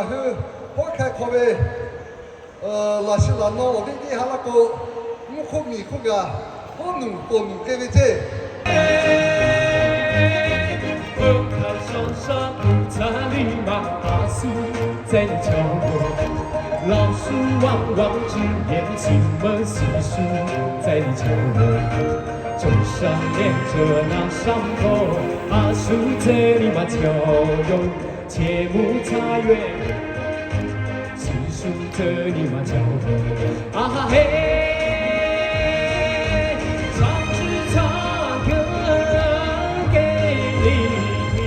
啊去破开口味，拉西拉诺我给哈那个木库米库个，波努给你这。我看上山在里马阿苏，在你角落，老鼠汪汪只眼睛们细数，在你角落。 手上连着那伤口，阿叔这里嘛跳动，切木茶园，细数这里嘛跳动，啊哈嘿，唱支唱歌给你听，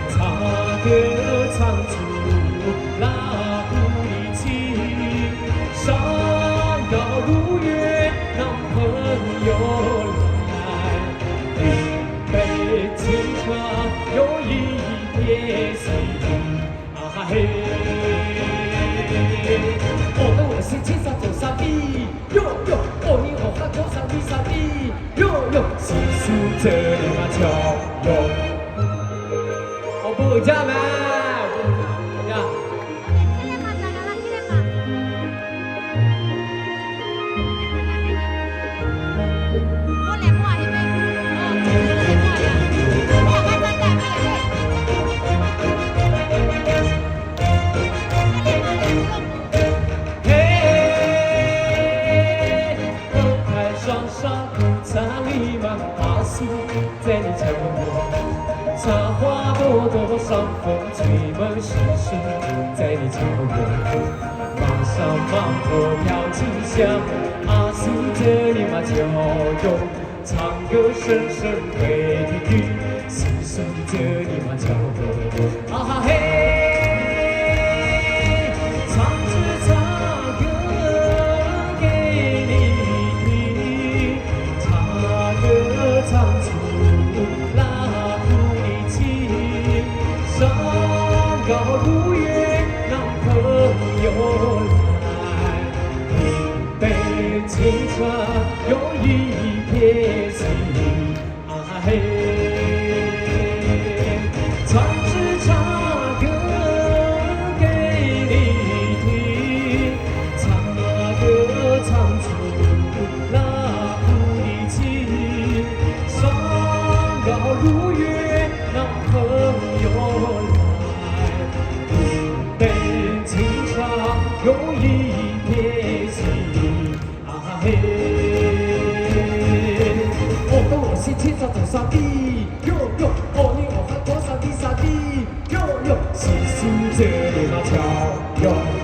唱歌唱出那不离情，山高如月，男朋友。 有一片西啊嘿，我的我是青山走山地，哟哟，我你我哈走山地山地，哟哟，细数这里嘛跳哟，我不加嘛，呀。 在你角落，茶花朵朵，上风吹满细数。在你角落，马上马头飘清香，阿苏这里嘛就用唱歌声声回听，细数这里嘛角落，啊哈嘿。 高如月，男朋友来，一杯清茶，有一片心，啊嘿，唱支茶歌给你听，茶歌唱出那不离情，山高如月，男朋友来。 有一片心，啊嘿！我是青山走山地，哟哟，我你我喊过山地山地，哟哟，细数这里那桥哟。